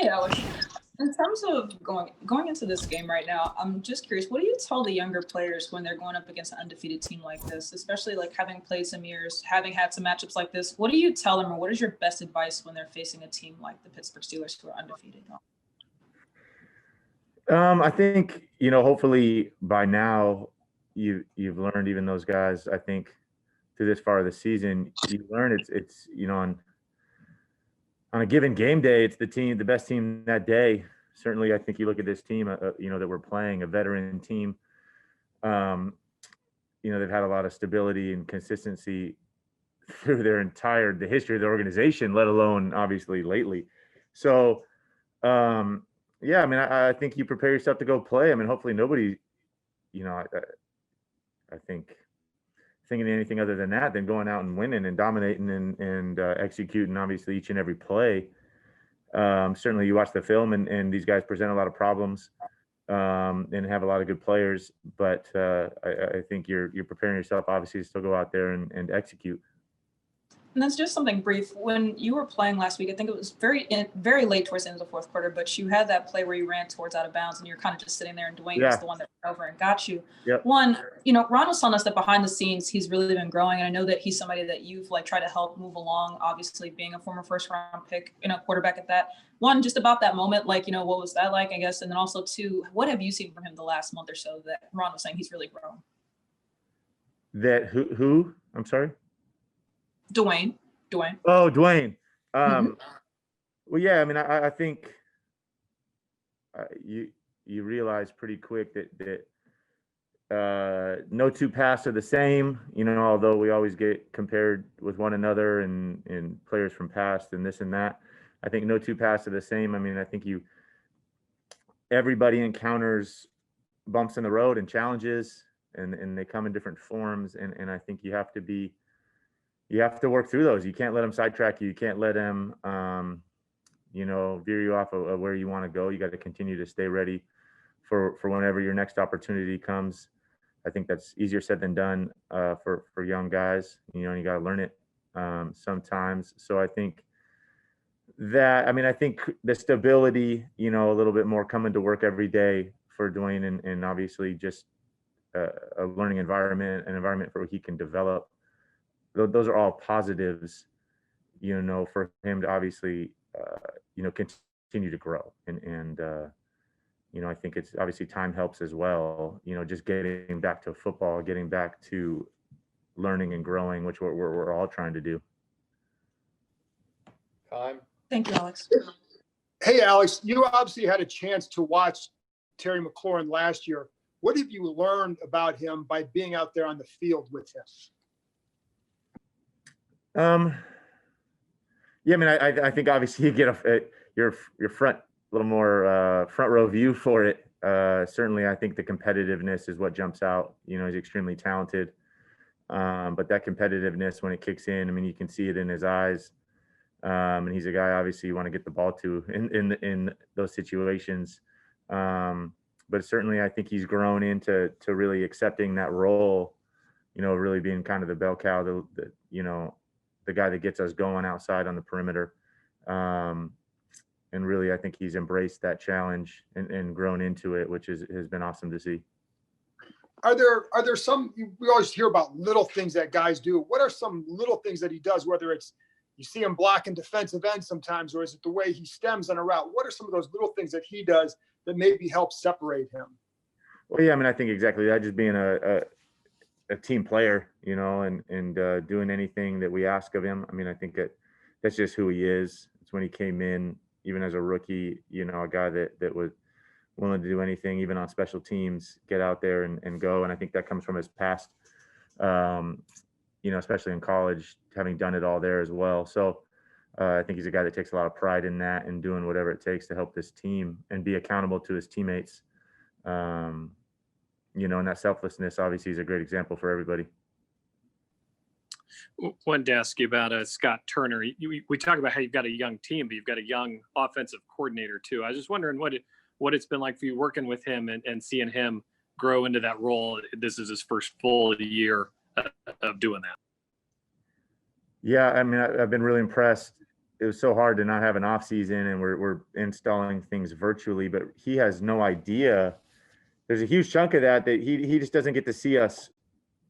Hey, Alex. In terms of going into this game right now, I'm just curious, what do you tell the younger players when they're going up against an undefeated team like this, especially like having played some years, having had some matchups like this? What do you tell them, or what is your best advice when they're facing a team like the Pittsburgh Steelers who are undefeated? I think, hopefully by now you've learned, even those guys, I think through this far of the season, you learn it's on a given game day, it's the best team that day. Certainly, I think you look at this team, that we're playing, a veteran team. They've had a lot of stability and consistency through the history of the organization, let alone obviously lately. So, yeah, I mean, I think you prepare yourself to go play. I mean, hopefully nobody, I think thinking anything other than that, than going out and winning and dominating and executing obviously each and every play. Certainly you watch the film and these guys present a lot of problems and have a lot of good players, but I think you're preparing yourself obviously to still go out there and execute. And that's just something brief. When you were playing last week, I think it was very late towards the end of the fourth quarter, but you had that play where you ran towards out of bounds and you're kind of just sitting there, and Dwayne was the one that went over and got you. Yep. One, Ron was telling us that behind the scenes, he's really been growing. And I know that he's somebody that you've tried to help move along, obviously being a former first round pick, quarterback at that. One, just about that moment, what was that like, I guess? And then also two, what have you seen from him the last month or so that Ron was saying he's really grown? That who? I'm sorry? Dwayne. Oh, Dwayne. Well, yeah, I mean, I think you realize pretty quick that no two paths are the same, although we always get compared with one another and players from past and this and that. I think no two paths are the same. I mean, I think everybody encounters bumps in the road and challenges, and they come in different forms. And I think you have to work through those. You can't let them sidetrack you. You can't let them, veer you off of where you want to go. You got to continue to stay ready for whenever your next opportunity comes. I think that's easier said than done for young guys. You got to learn it sometimes. So I think I think the stability, a little bit more coming to work every day for Dwayne, and obviously just a learning environment, an environment where he can develop. Those are all positives, for him to obviously, continue to grow. And I think it's obviously time helps as well, just getting back to football, getting back to learning and growing, which we're all trying to do. Time. Thank you, Alex. Hey, Alex, you obviously had a chance to watch Terry McLaurin last year. What have you learned about him by being out there on the field with him? Yeah, I mean, I think obviously you get your front, a little more front row view for it. Certainly, I think the competitiveness is what jumps out. He's extremely talented, but that competitiveness, when it kicks in, I mean, you can see it in his eyes. And he's a guy obviously you want to get the ball to in those situations. But certainly, I think he's grown into really accepting that role. Really being kind of the bell cow, the guy that gets us going outside on the perimeter. And really, I think he's embraced that challenge and grown into it, which has been awesome to see. Are there some, we always hear about little things that guys do. What are some little things that he does, whether it's you see him blocking defensive ends sometimes, or is it the way he stems on a route? What are some of those little things that he does that maybe help separate him? Well, yeah, I mean, I think exactly that, just being a team player, and doing anything that we ask of him. I mean, I think that's just who he is. It's when he came in, even as a rookie, a guy that was willing to do anything, even on special teams, get out there and go. And I think that comes from his past, especially in college, having done it all there as well. So I think he's a guy that takes a lot of pride in that and doing whatever it takes to help this team and be accountable to his teammates. And that selflessness obviously is a great example for everybody. Wanted to ask you about Scott Turner. We talk about how you've got a young team, but you've got a young offensive coordinator too. I was just wondering what it's been like for you working with him and seeing him grow into that role. This is his first full year of doing that. Yeah, I mean, I've been really impressed. it was so hard to not have an off season, and we're installing things virtually, but he has no idea. There's a huge chunk of that he just doesn't get to see us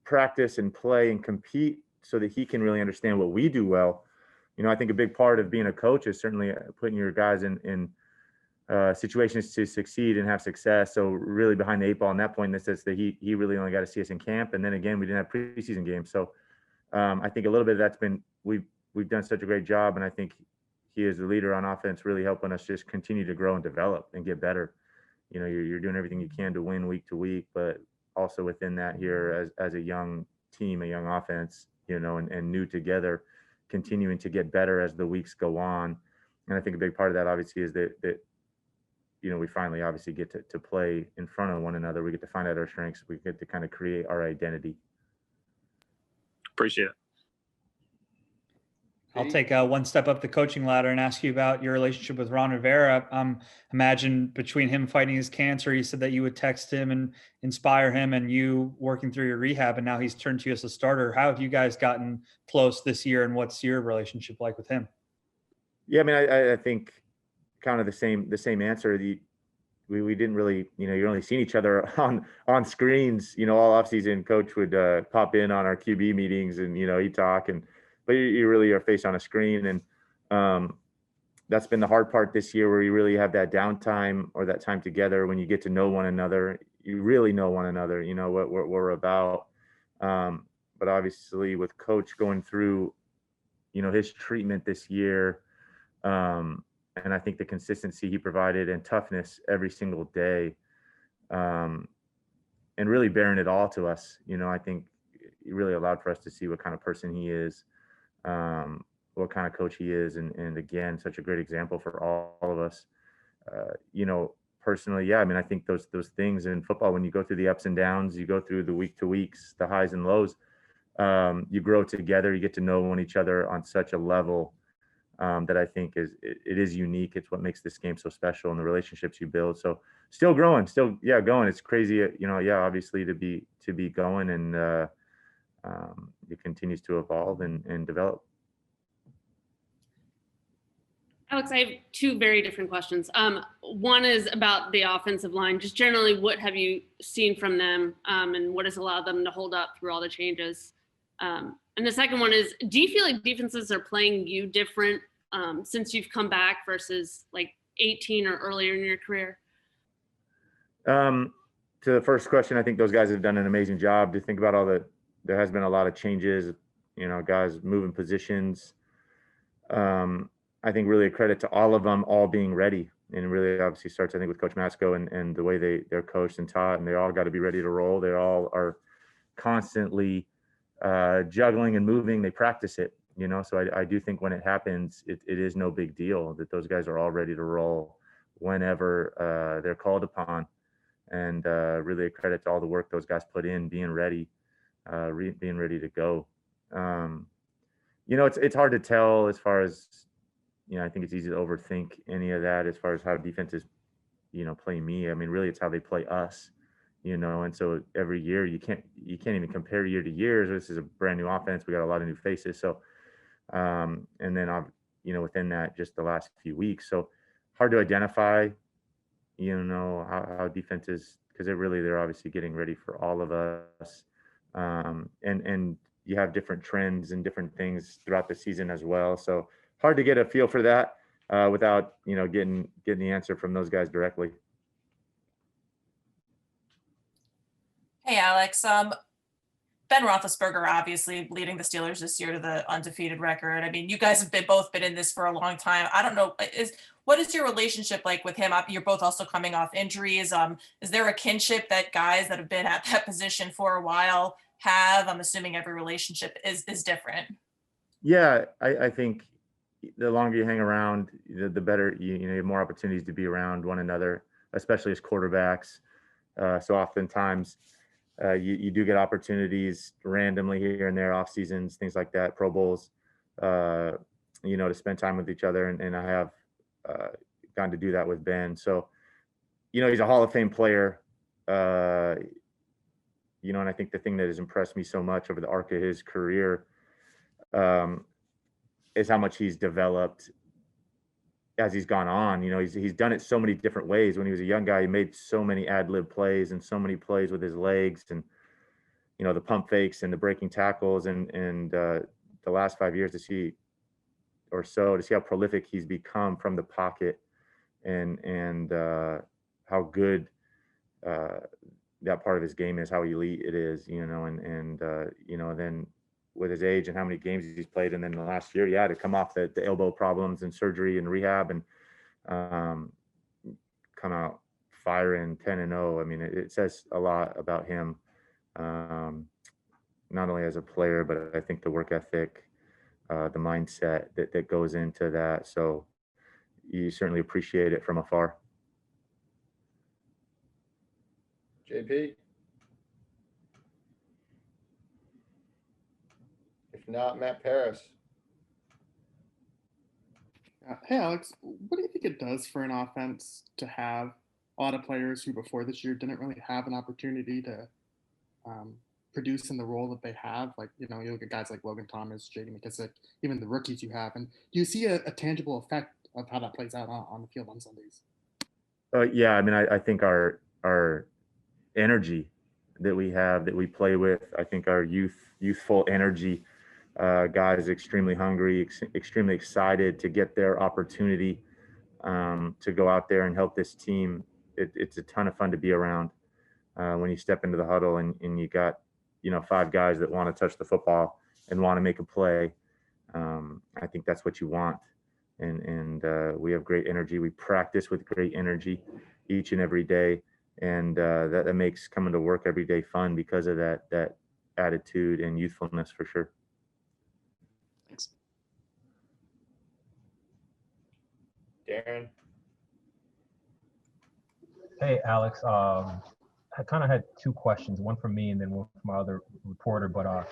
practice and play and compete so that he can really understand what we do well. I think a big part of being a coach is certainly putting your guys in situations to succeed and have success. So really behind the eight ball in that point, in the sense that he really only got to see us in camp. And then again, we didn't have preseason games. So I think a little bit of that's been, we've done such a great job. And I think he is the leader on offense, really helping us just continue to grow and develop and get better. You're doing everything you can to win week to week, but also within that here as a young team, a young offense, and new together, continuing to get better as the weeks go on. And I think a big part of that obviously is that we finally obviously get to play in front of one another. We get to find out our strengths. We get to kind of create our identity. Appreciate it. I'll take one step up the coaching ladder and ask you about your relationship with Ron Rivera. Imagine between him fighting his cancer, you said that you would text him and inspire him, and you working through your rehab, and now he's turned to you as a starter. How have you guys gotten close this year, and what's your relationship like with him? Yeah, I mean, I think kind of the same answer. We didn't really, you're only seeing each other on screens, all offseason. Coach would pop in on our QB meetings and, he'd talk, but you really are faced on a screen. And that's been the hard part this year, where you really have that downtime or that time together when you get to know one another. You really know one another, what we're about. But obviously with Coach going through, his treatment this year, and I think the consistency he provided and toughness every single day, and really bearing it all to us, I think he really allowed for us to see what kind of person he is, what kind of coach he is. And again, such a great example for all of us. Personally, yeah, I mean, I think those things in football, when you go through the ups and downs, you go through the week to weeks, the highs and lows, you grow together, you get to know each other on such a level that I think it is unique. It's what makes this game so special, and the relationships you build. So still growing, going. It's crazy, obviously to be going, and it continues to evolve and develop. Alex, I have two very different questions. One is about the offensive line. Just generally, what have you seen from them, and what has allowed them to hold up through all the changes? And the second one is, do you feel like defenses are playing you different since you've come back versus like 18 or earlier in your career? To the first question, I think those guys have done an amazing job. To think about there has been a lot of changes, guys moving positions. I think really a credit to all of them, all being ready, and really obviously starts, I think, with Coach Masco and the way they're coached and taught, and they all got to be ready to roll. They all are constantly juggling and moving. They practice it, so I do think when it happens, it is no big deal that those guys are all ready to roll whenever they're called upon. And really a credit to all the work those guys put in, being ready, being ready to go. It's hard to tell as far as, I think it's easy to overthink any of that as far as how defenses, play me. I mean, really it's how they play us, and so every year you can't even compare year to year. This is a brand new offense. We got a lot of new faces. So, and then, within that, just the last few weeks. So hard to identify, how defenses, because they're obviously getting ready for all of us. And you have different trends and different things throughout the season as well. So hard to get a feel for that without, getting the answer from those guys directly. Hey, Alex. Ben Roethlisberger obviously leading the Steelers this year to the undefeated record. I mean, you guys have both been in this for a long time. I don't know, what is your relationship like with him? You're both also coming off injuries. Is there a kinship that guys that have been at that position for a while have? I'm assuming every relationship is different. Yeah, I think the longer you hang around, the better you have more opportunities to be around one another, especially as quarterbacks. So oftentimes you do get opportunities randomly here and there, off seasons, things like that, Pro Bowls, to spend time with each other. And I have gotten to do that with Ben. So, he's a Hall of Fame player, and I think the thing that has impressed me so much over the arc of his career is how much he's developed as he's gone on. He's done it so many different ways. When he was a young guy, he made so many ad lib plays and so many plays with his legs, and the pump fakes and the breaking tackles, and the last 5 years to see how prolific he's become from the pocket, and how good that part of his game is, how elite it is, and then with his age and how many games he's played, and then the last year, to come off the elbow problems and surgery and rehab, and come out firing 10-0. I mean, it says a lot about him, not only as a player, but I think the work ethic, the mindset that goes into that. So you certainly appreciate it from afar. JP? If not, Matt Paris. Hey, Alex, what do you think it does for an offense to have a lot of players who before this year didn't really have an opportunity to produce in the role that they have? Like, you look at guys like Logan Thomas, J.D. McKissick, even the rookies you have. And do you see a tangible effect of how that plays out on the field on Sundays? Yeah, I mean, I think our energy that we have, that we play with, I think our youthful energy, guys extremely hungry, extremely excited to get their opportunity to go out there and help this team. It's a ton of fun to be around when you step into the huddle and you got 5 guys that want to touch the football and want to make a play. I think that's what you want, and we have great energy. We practice with great energy each and every day, and that makes coming to work every day fun because of that attitude and youthfulness, for sure. Thanks. Darren? Hey, Alex. I kind of had 2 questions, one from me and then one from my other reporter. But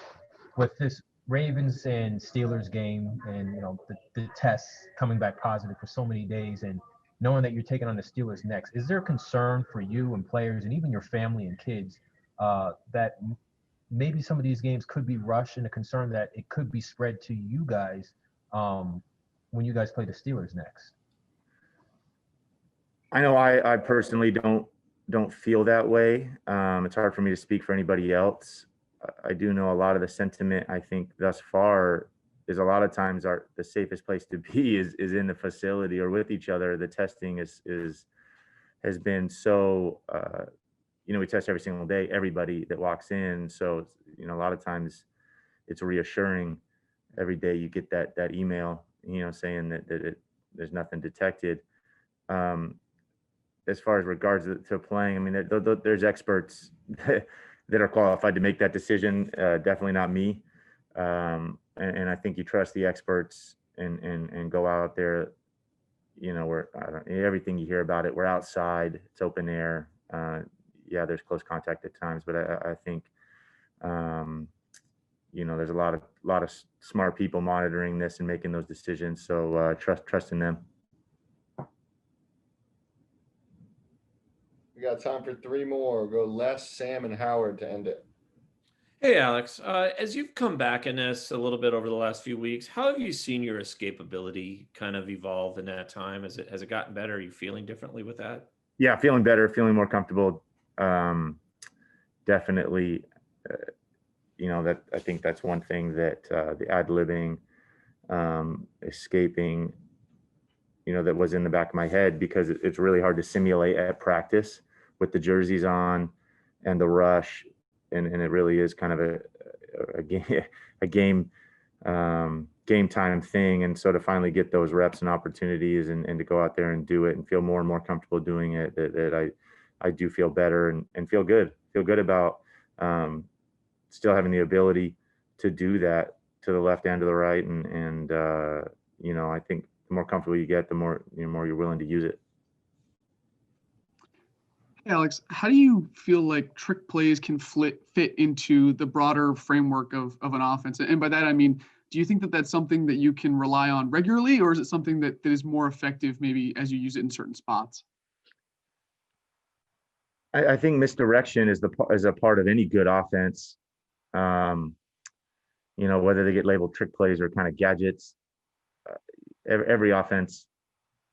with this Ravens and Steelers game, and the tests coming back positive for so many days, and knowing that you're taking on the Steelers next, is there concern for you and players and even your family and kids that maybe some of these games could be rushed, and a concern that it could be spread to you guys when you guys play the Steelers next? I know I personally don't feel that way. It's hard for me to speak for anybody else. I do know a lot of the sentiment, I think, thus far is a lot of times the safest place to be is in the facility or with each other. The testing has been so, we test every single day, everybody that walks in. So, a lot of times it's reassuring every day you get that email, saying that there's nothing detected. As far as regards to playing, I mean, there's experts that are qualified to make that decision. Definitely not me. And I think you trust the experts and go out there. Everything you hear about it, we're outside, it's open air. There's close contact at times, but I think there's a lot of smart people monitoring this and making those decisions. So trust in them. We got time for 3 more. We'll go Les, Sam, and Howard to end it. Hey, Alex, as you've come back in this a little bit over the last few weeks, how have you seen your escapability kind of evolve in that time? Has it gotten better? Are you feeling differently with that? Yeah, feeling better, feeling more comfortable. Definitely, that I think that's one thing that the ad-libbing, escaping, that was in the back of my head, because it's really hard to simulate at practice with the jerseys on and the rush. And it really is kind of a game time thing. And so to finally get those reps and opportunities and to go out there and do it and feel more and more comfortable doing it, that I do feel better and feel good about still having the ability to do that to the left and to the right. And I think the more comfortable you get, the more you're willing to use it. Hey, Alex, how do you feel like trick plays can fit into the broader framework of an offense? And by that, I mean, do you think that that's something that you can rely on regularly, or is it something that is more effective maybe as you use it in certain spots? I think misdirection is a part of any good offense. Whether they get labeled trick plays or kind of gadgets, every offense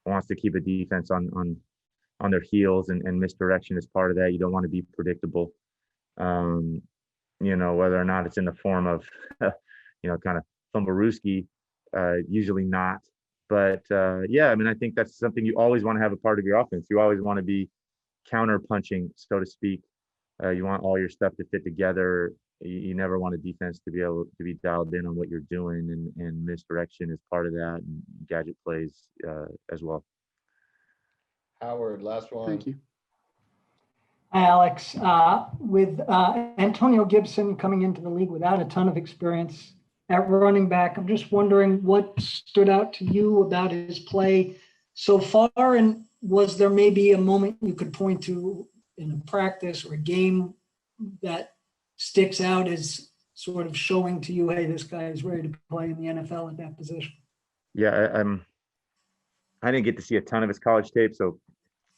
wants to keep a defense on their heels, and misdirection is part of that. You don't want to be predictable. Whether or not it's in the form of, kind of Fumbarooski, usually not. But I think that's something you always want to have a part of your offense. You always want to be counter punching, so to speak. You want all your stuff to fit together. You never want a defense to be able to be dialed in on what you're doing, and misdirection is part of that, and gadget plays as well. Howard, last one. Thank you. Hi, Alex. With Antonio Gibson coming into the league without a ton of experience at running back, I'm just wondering what stood out to you about his play so far, and was there maybe a moment you could point to in a practice or a game that sticks out as sort of showing to you, hey, this guy is ready to play in the NFL at that position? Yeah, I didn't get to see a ton of his college tape, so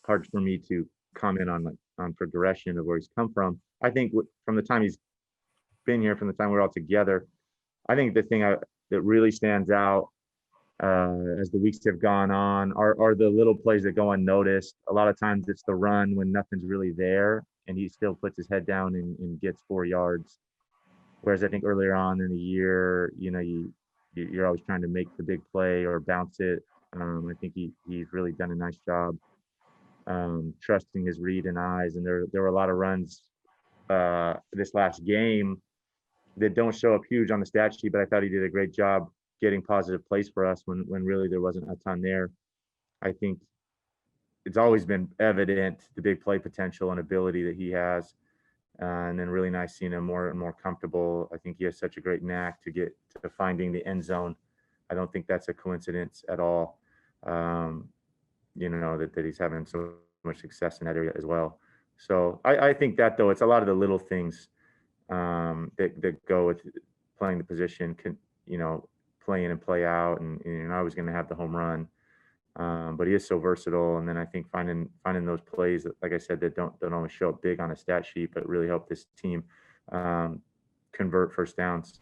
hard for me to comment on progression of where he's come from. I think from the time he's been here, from the time we're all together, I think the thing that really stands out as the weeks have gone on are the little plays that go unnoticed. A lot of times it's the run when nothing's really there, and he still puts his head down and gets 4 yards. Whereas I think earlier on in the year, you're always trying to make the big play or bounce it. I think he's really done a nice job trusting his read and eyes. And there were a lot of runs this last game that don't show up huge on the stat sheet, but I thought he did a great job getting positive plays for us when really there wasn't a ton there. I think it's always been evident the big play potential and ability that he has. And then really nice seeing him more and more comfortable. I think he has such a great knack to get to finding the end zone. I don't think that's a coincidence at all. That he's having so much success in that area as well. So I think that, though, it's a lot of the little things that go with playing the position, play in and play out, and you're not always going to have the home run. But he is so versatile. And then I think finding those plays that, like I said, that don't always show up big on a stat sheet, but really help this team convert first downs.